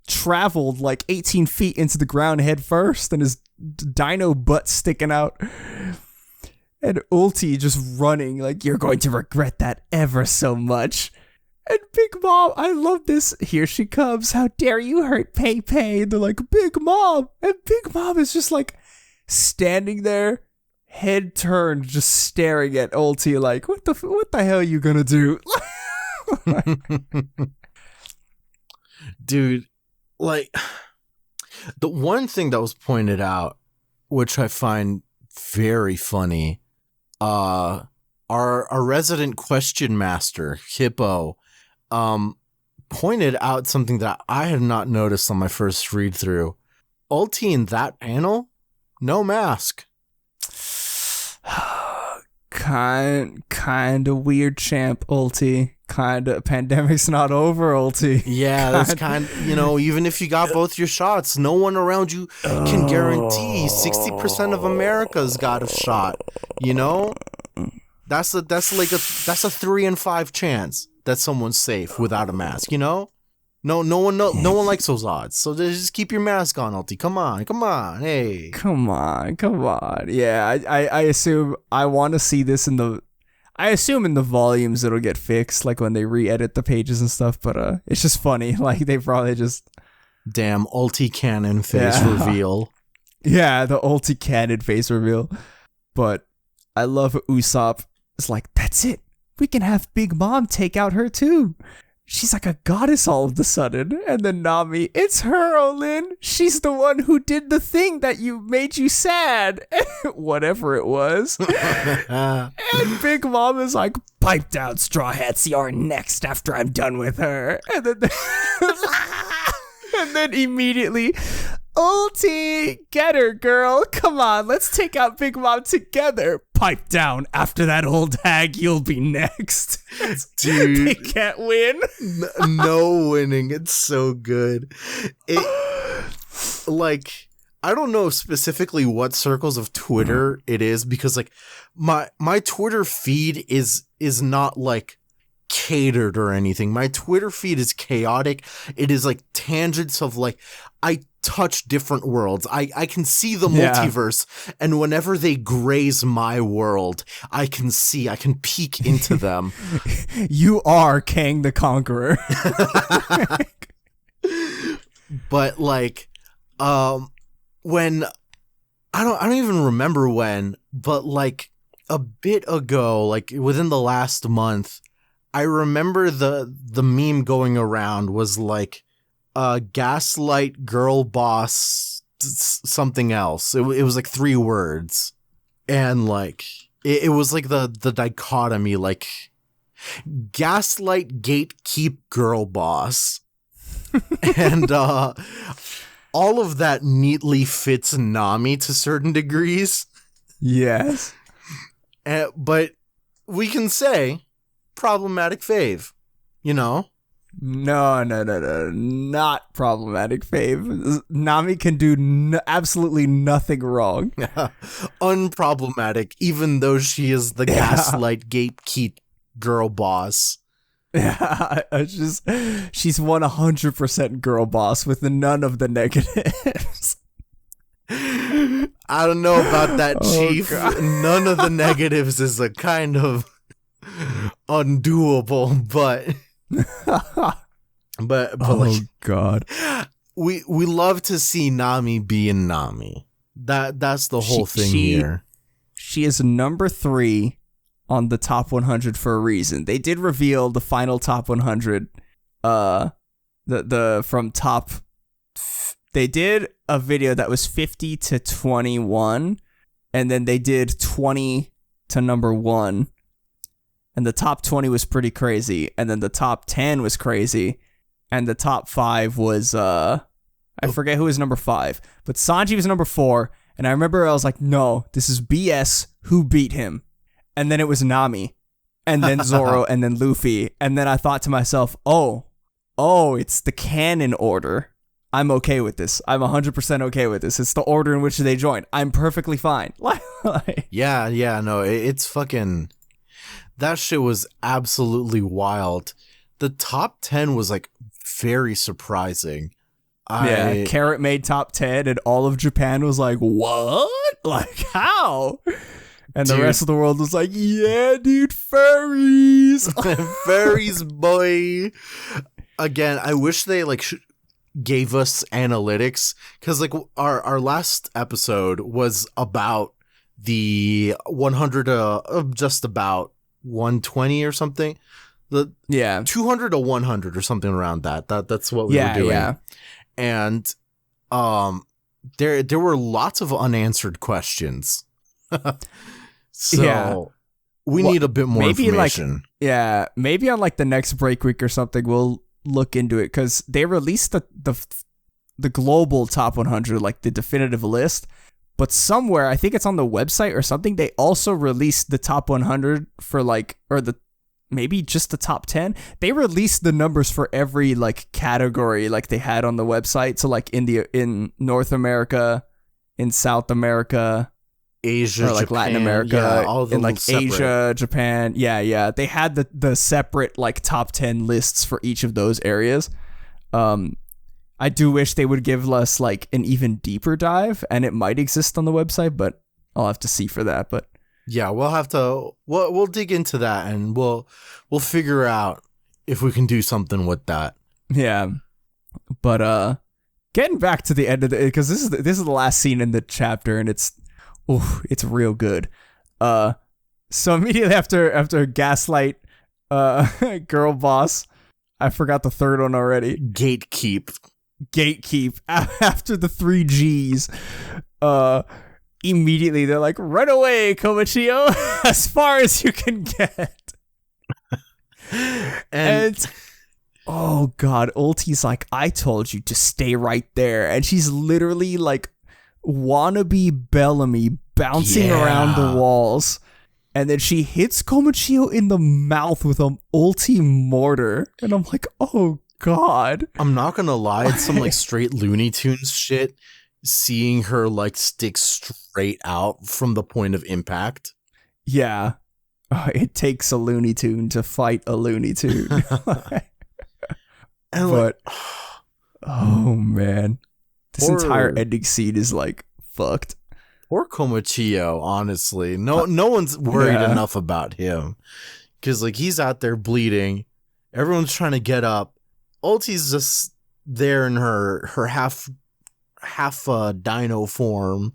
traveled like 18 feet into the ground head first, and his dino butt sticking out. And Ulti just running like, you're going to regret that ever so much. And Big Mom, I love this. Here she comes. How dare you hurt Pei Pei? And they're like, Big Mom. And Big Mom is just like standing there, head turned, just staring at Ulti like, what the hell are you gonna do? Dude, like, the one thing that was pointed out, which I find very funny, our resident question master, Hippo, pointed out something that I had not noticed on my first read through. Ulti in that panel, no mask. Kind of weird, champ. Ulti. Kind of pandemic's not over, Ulti. Yeah, that's kind. You know, even if you got both your shots, no one around you can guarantee 60% of America's got a shot. You know, that's a 3 in 5 chance that someone's safe without a mask. You know, no one likes those odds. So just keep your mask on, Ulti. Come on, hey. Come on. Yeah, I assume I want to see this I assume in the volumes it'll get fixed, like when they re-edit the pages and stuff, but it's just funny. Like, they probably just... Damn, Ulti Cannon face reveal. Yeah, the Ulti Cannon face reveal. But I love Usopp. It's like, that's it. We can have Big Mom take out her too. She's like a goddess all of a sudden. And then Nami, it's her, Olin. She's the one who did the thing that made you sad. Whatever it was. And Big Mom is like, pipe down, Straw Hats. You're next after I'm done with her. And then immediately, Ulti, get her, girl. Come on, let's take out Big Mom together. Pipe down. After that old hag, you'll be next. Dude. They can't win. No winning. It's so good. Like, I don't know specifically what circles of Twitter it is, because like my Twitter feed is not like catered or anything. My Twitter feed is chaotic. It is like tangents of like, I touch different worlds. I can see the multiverse, and whenever they graze my world, I can peek into them. You are Kang the Conqueror. But like, when I don't even remember when, but like a bit ago, like within the last month, I remember the meme going around was like, gaslight girl boss something else. It was like 3 words, and like it was like the dichotomy, like gaslight gatekeep girl boss, and all of that neatly fits Nami to certain degrees. Yes. But we can say problematic fave, you know? No, not problematic fave. Nami can do absolutely nothing wrong. Unproblematic, even though she is the gaslight gatekeep girl boss. Yeah, she's 100% girl boss with none of the negatives. I don't know about that, Chief. None of the negatives is a kind of undoable, but like, God, we love to see Nami being Nami. That's the whole thing here. She is number 3 on the top 100 for a reason. They did reveal the final top 100. The from top. They did a video that was 50 to 21, and then they did 20 to number 1. And the top 20 was pretty crazy, and then the top 10 was crazy, and the top 5 was I forget who was number 5, but Sanji was number 4, and I remember I was like, no, this is BS. Who beat him? And then it was Nami, and then Zoro, and then Luffy, and then I thought to myself, oh, it's the canon order. I'm okay with this. I'm 100% okay with this. It's the order in which they joined. I'm perfectly fine. Yeah, no, it's fucking... That shit was absolutely wild. The top 10 was like very surprising. Carrot made top 10 and all of Japan was like, what? Like, how? And the rest of the world was like, yeah, dude, furries. Furries, boy. Again, I wish they like gave us analytics, because like our last episode was about the 100 just about 120 or something. The 200 to 100 or something around that's what we were doing. Yeah. And there were lots of unanswered questions. So we need a bit more information. Maybe on like the next break week or something we'll look into it, because they released the global top 100, like the definitive list, but somewhere, I think it's on the website or something, they also released the top 100 for like, or the maybe just the top 10. They released the numbers for every like category like they had on the website. So like in North America, in South America, Asia, or like Japan, Latin America, all the in like separate. Asia, Japan. Yeah. They had the separate like top 10 lists for each of those areas. I do wish they would give us like an even deeper dive, and it might exist on the website, but I'll have to see for that. But yeah, we'll dig into that, and we'll figure out if we can do something with that. Yeah. But getting back to the end of because this is the last scene in the chapter, and it's real good. So immediately after Gaslight, Girl Boss, I forgot the third one already. Gatekeep. After the 3 G's, immediately they're like, run away, Komachio, as far as you can get. and oh god, Ulti's like, I told you to stay right there, and she's literally like wannabe Bellamy bouncing around the walls, and then she hits Komachio in the mouth with an ulti mortar, and I'm like, oh god. I'm not gonna lie, it's some like straight Looney Tunes shit, seeing her like stick straight out from the point of impact. Yeah. It takes a Looney Tune to fight a Looney Tune. But oh man, this entire ending scene is like fucked. Poor Komachio, honestly. No one's worried enough about him, because like he's out there bleeding. Everyone's trying to get up. Ulti's just there in her half dino form.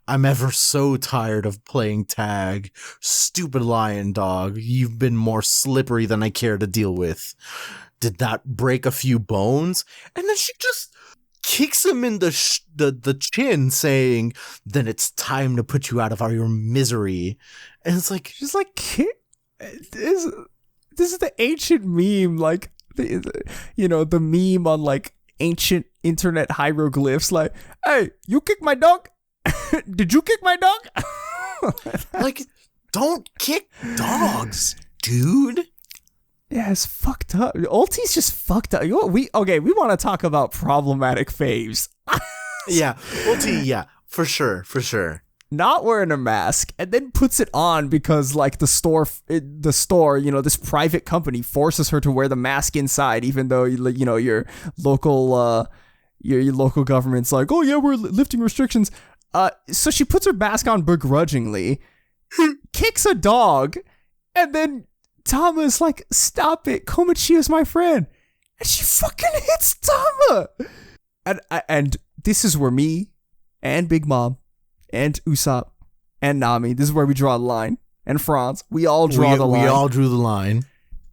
I'm ever so tired of playing tag. Stupid lion dog. You've been more slippery than I care to deal with. Did that break a few bones? And then she just kicks him in the chin, saying, "Then it's time to put you out of your misery." And it's like, she's like, this is the ancient meme, like, the meme on like ancient internet hieroglyphs, like, "Hey, you kick my dog? Did you kick my dog?" Like, don't kick dogs, dude. Yeah, it's fucked up. Ulti's just fucked up. We want to talk about problematic faves. Yeah, Ulti, yeah, for sure. Not wearing a mask, and then puts it on because, like, the store, this private company forces her to wear the mask inside, even though, your local government's like, "Oh yeah, we're lifting restrictions." So she puts her mask on begrudgingly, kicks a dog, and then Tama's like, "Stop it, Komichi's my friend," and she fucking hits Tama. And this is where me and Big Mom and Usopp and Nami, this is where we draw the line, and Franz, we all draw the line. We all drew the line.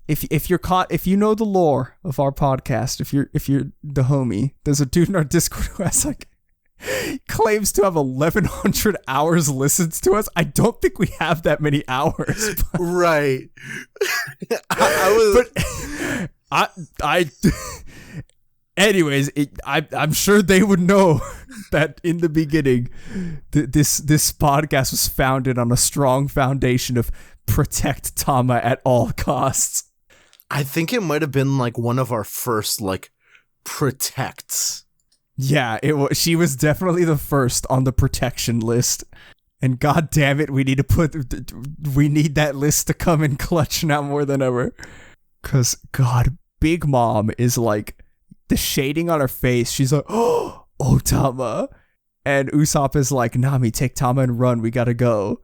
If you're caught, if you know the lore of our podcast, if you're the homie, there's a dude in our Discord who has like claims to have 1,100 hours listened to us. I don't think we have that many hours. Right. Anyways, I'm sure they would know that in the beginning, this podcast was founded on a strong foundation of protect Tama at all costs. I think it might have been like one of our first like protects. Yeah, it was. She was definitely the first on the protection list, and god damn it, we need that list to come in clutch now more than ever. Cause God, Big Mom is like, the shading on her face. She's like, "Oh, Tama," and Usopp is like, "Nami, take Tama and run. We gotta go."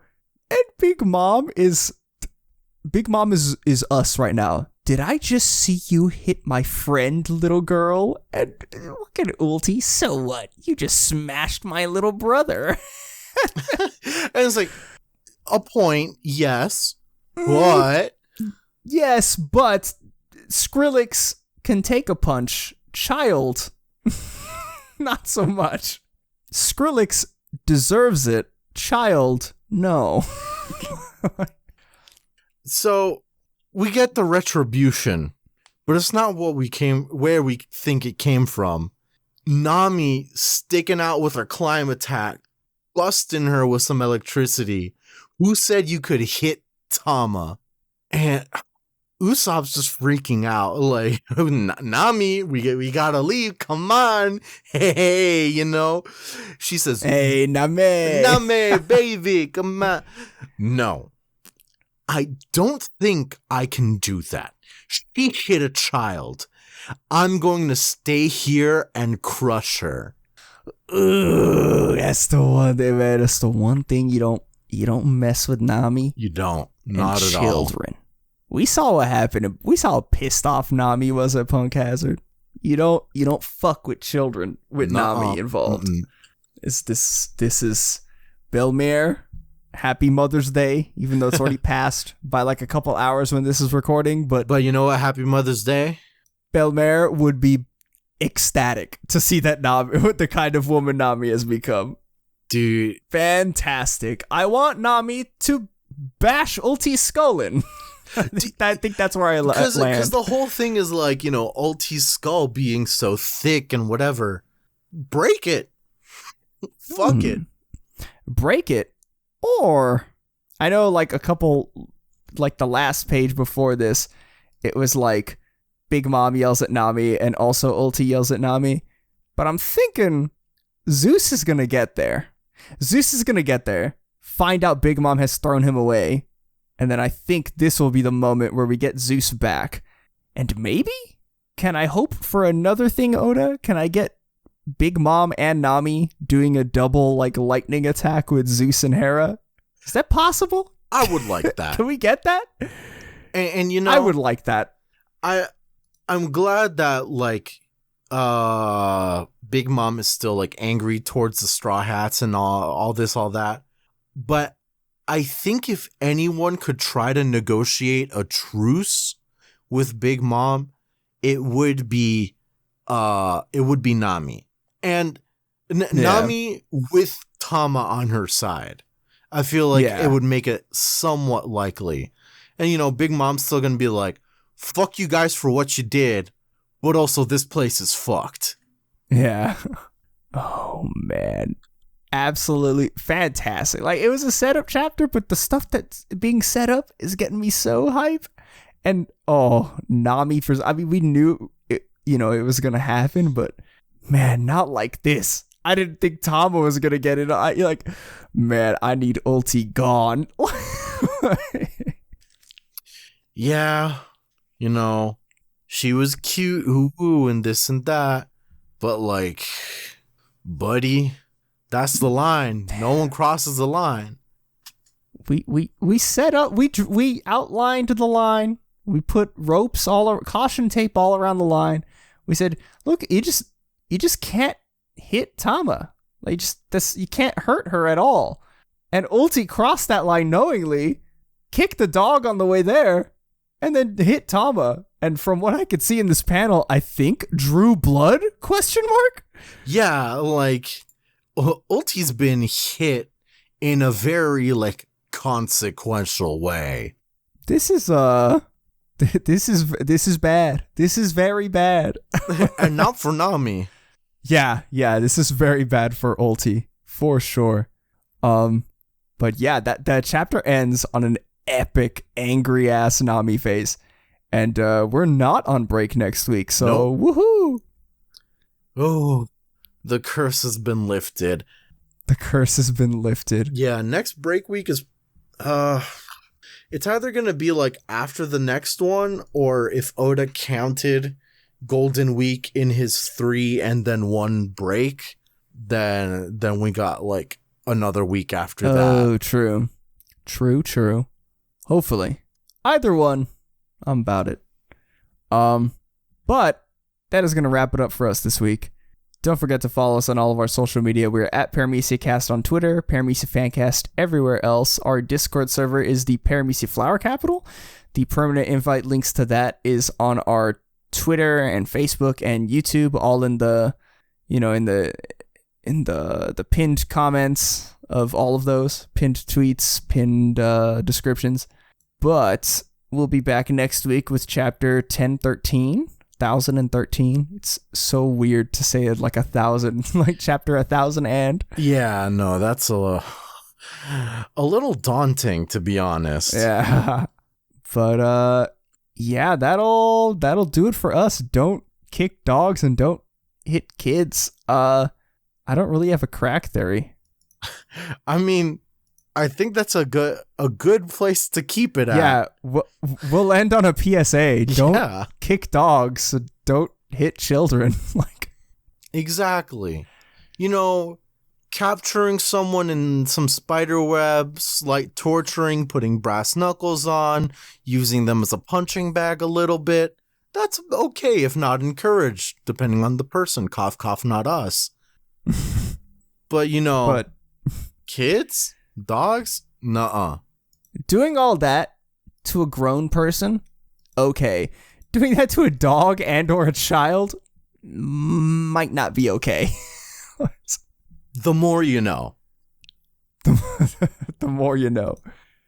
And Big Mom is us right now. "Did I just see you hit my friend, little girl?" And look at Ulti. "So what? You just smashed my little brother." And it's like, a point, yes. What? Yes, but Skrillex can take a punch. Child, not so much. Skrillex deserves it. Child, no. So we get the retribution, but it's not where we think it came from. Nami sticking out with her climb attack, busting her with some electricity. Who said you could hit Tama? And Usopp's just freaking out, like, "Nami, we gotta leave, come on, hey, She says, "Hey, Nami, baby, come on." No, I don't think I can do that. She hit a child. I'm going to stay here and crush her. Ooh, that's the one thing, man. That's the one thing you don't mess with Nami. You don't, not and at children. We saw what happened. We saw how pissed off Nami was at Punk Hazard. You don't fuck with children with Nami involved. Mm-mm. This is Belmere. Happy Mother's Day, even though it's already passed by like a couple hours when this is recording. But you know what? Happy Mother's Day. Belmere would be ecstatic to see that Nami, the kind of woman Nami has become. Dude, fantastic. I want Nami to bash Ulti's skull in. I think that's where I land. Because the whole thing is like, Ulti's skull being so thick and whatever. Break it. Fuck it. Break it. Or, I know like a couple, like the last page before this, it was like Big Mom yells at Nami and also Ulti yells at Nami. But I'm thinking Zeus is going to get there. Find out Big Mom has thrown him away. And then I think this will be the moment where we get Zeus back. And maybe? Can I hope for another thing, Oda? Can I get Big Mom and Nami doing a double like lightning attack with Zeus and Hera? Is that possible? I would like that. Can we get that? And I would like that. I'm glad that like Big Mom is still like angry towards the Straw Hats and all this, all that. But I think if anyone could try to negotiate a truce with Big Mom, it would be Nami. And Nami with Tama on her side. I feel like it would make it somewhat likely. And, Big Mom's still going to be like, fuck you guys for what you did, but also this place is fucked. Yeah. Oh, man. Absolutely fantastic. Like, it was a setup chapter, but the stuff that's being set up is getting me so hype. And, Nami, we knew it, it was going to happen, but man, not like this. I didn't think Tama was going to get it. I need ulti gone. Yeah. She was cute, ooh, and this and that. But like, buddy, that's the line. No one crosses the line. We set up, we outlined the line. We put ropes caution tape all around the line. We said, look, you just can't hit Tama. Like, you can't hurt her at all. And ulti crossed that line knowingly, kicked the dog on the way there, and then hit Tama. And from what I could see in this panel, I think drew blood? ? Yeah, like ulti's been hit in a very like consequential way. This is bad. This is very bad. And not for Nami. Yeah, this is very bad for ulti for sure. But yeah, that chapter ends on an epic angry ass Nami face. And we're not on break next week, so nope. Woohoo! Oh, the curse has been lifted. The curse has been lifted. Yeah, next break week is it's either going to be like after the next one, or if Oda counted Golden Week in his 3 and then 1 break, then we got like another week after that. Oh, true. Hopefully. Either one. I'm about it. But that is going to wrap it up for us this week. Don't forget to follow us on all of our social media. We're at Paramecia Cast on Twitter, Paramecia Fancast everywhere else. Our Discord server is the Paramecia Flower Capital. The permanent invite links to that is on our Twitter and Facebook and YouTube, all in the pinned comments of all of those, pinned tweets, pinned descriptions. But we'll be back next week with chapter 1013. It's so weird to say it like 1,000, like chapter 1,000 and. Yeah, no, that's a little daunting, to be honest. Yeah. But yeah, that'll do it for us. Don't kick dogs and don't hit kids. I don't really have a crack theory. I mean, I think that's a good place to keep it at. Yeah, we'll end on a PSA. Don't kick dogs. Don't hit children. Like, exactly. Capturing someone in some spider webs, like torturing, putting brass knuckles on, using them as a punching bag a little bit. That's okay if not encouraged, depending on the person. Cough, cough, not us. But kids? Dogs? Nuh-uh. Doing all that to a grown person? Okay. Doing that to a dog and or a child? Might not be okay. The more you know. The more you know.